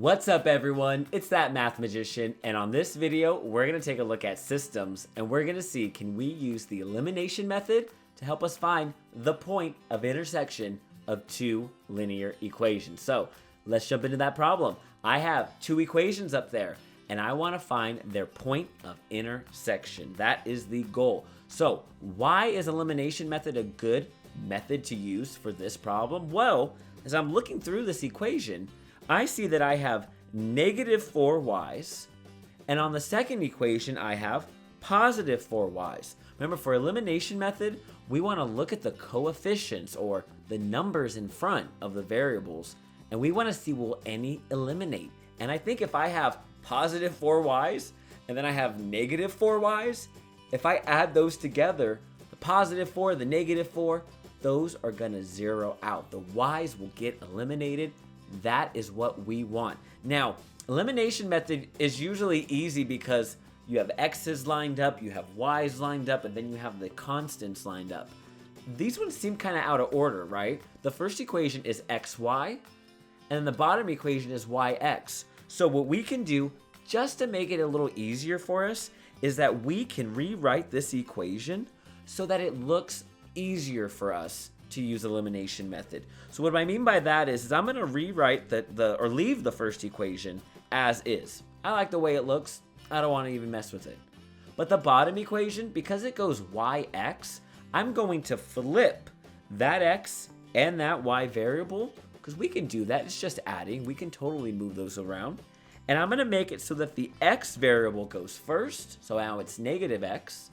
What's up everyone, it's that math magician, and on this video we're going to take a look at systems and we're going to see can we use the elimination method to help us find the point of intersection of two linear equations. So let's jump into that problem. I have two equations up there and I want to find their point of intersection. That is the goal. So why is elimination method a good method to use for this problem? Well, as I'm looking through this equation, I see that I have negative 4y's, and on the second equation, I have positive 4y's. Remember, for elimination method, we want to look at the coefficients or the numbers in front of the variables, and we want to see will any eliminate. And I think if I have positive 4y's, and then I have negative 4y's, if I add those together, the positive 4, the negative 4, those are going to zero out. The y's will get eliminated. That is what we want. Now, elimination method is usually easy because you have x's lined up, you have y's lined up, and then you have the constants lined up. These ones seem kind of out of order, right? The first equation is xy, and then the bottom equation is yx. So what we can do, just to make it a little easier for us, is that we can rewrite this equation so that it looks easier for us to use elimination method. So what I mean by that is I'm going to rewrite or leave the first equation as is. I like the way it looks. I don't want to even mess with it. But the bottom equation, because it goes yx, I'm going to flip that x and that y variable, because we can do that. It's just adding. We can totally move those around. And I'm going to make it so that the x variable goes first. So now it's negative x.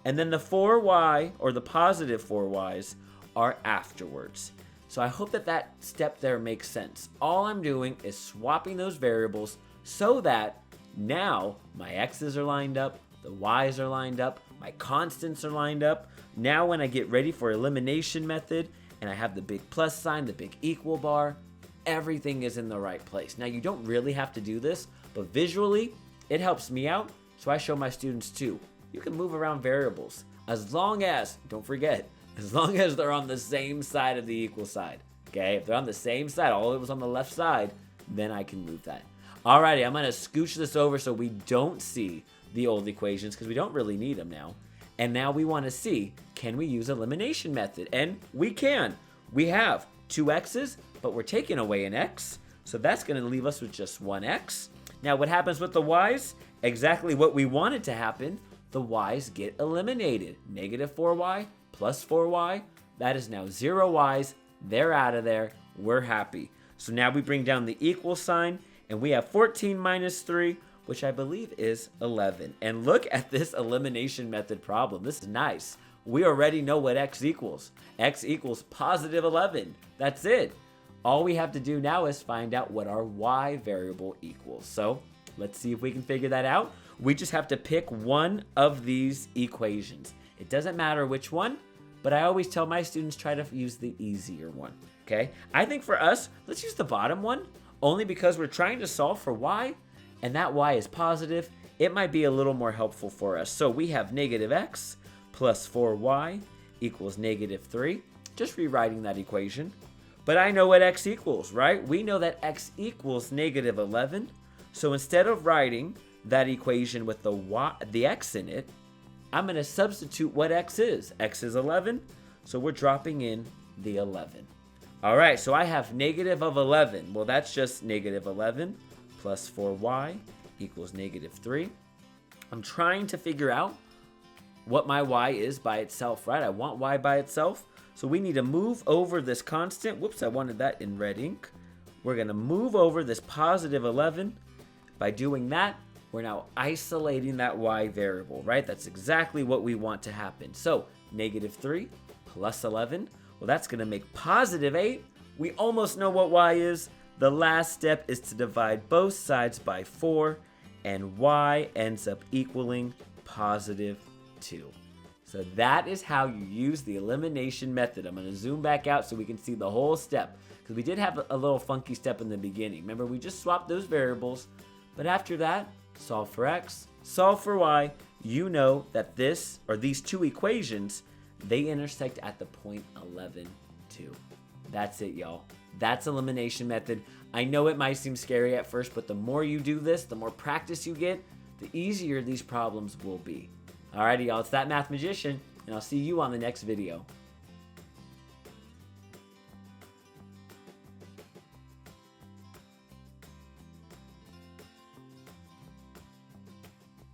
And then the 4y, or the positive 4y's, are afterwards. So I hope that step there makes sense. All I'm doing is swapping those variables so that now my x's are lined up, the y's are lined up, my constants are lined up. Now when I get ready for elimination method and I have the big plus sign, the big equal bar, everything is in the right place. Now you don't really have to do this, but visually it helps me out, so I show my students too. You can move around variables as long as, don't forget, as long as they're on the same side of the equal side, okay? If they're on the same side, all it was on the left side, then I can move that. Alrighty, I'm gonna scooch this over so we don't see the old equations because we don't really need them now. And now we wanna see, can we use elimination method? And we can. We have two x's, but we're taking away an x, so that's gonna leave us with just one x. Now what happens with the y's? Exactly what we wanted to happen. The y's get eliminated. Negative 4y plus 4y, that is now 0 y's. They're out of there. We're happy. So now we bring down the equal sign, and we have 14 minus 3, which I believe is 11. And look at this elimination method problem. This is nice. We already know what x equals. X equals positive 11. That's it. All we have to do now is find out what our y variable equals. So let's see if we can figure that out. We just have to pick one of these equations. It doesn't matter which one, but I always tell my students try to use the easier one, okay? I think for us, let's use the bottom one, only because we're trying to solve for y, and that y is positive. It might be a little more helpful for us. So we have negative x plus 4y equals negative 3. Just rewriting that equation. But I know what x equals, right? We know that x equals negative 11. So instead of writing that equation with the x in it, I'm going to substitute what x is. X is 11, so we're dropping in the 11. All right, so I have negative of 11. Well, that's just negative 11 plus 4y equals negative 3. I'm trying to figure out what my y is by itself, right? I want y by itself, so we need to move over this constant. Whoops, I wanted that in red ink. We're going to move over this positive 11. By doing that, we're now isolating that y variable, right? That's exactly what we want to happen. So negative 3 plus 11, well, that's going to make positive 8. We almost know what y is. The last step is to divide both sides by 4, and y ends up equaling positive 2. So that is how you use the elimination method. I'm going to zoom back out so we can see the whole step, because we did have a little funky step in the beginning. Remember, we just swapped those variables, but after that, solve for x, solve for y. You know that these two equations, they intersect at the point 11, 2. That's it, y'all. That's elimination method. I know it might seem scary at first, but the more you do this, the more practice you get, the easier these problems will be. Alrighty, y'all, it's that Math Magician, and I'll see you on the next video.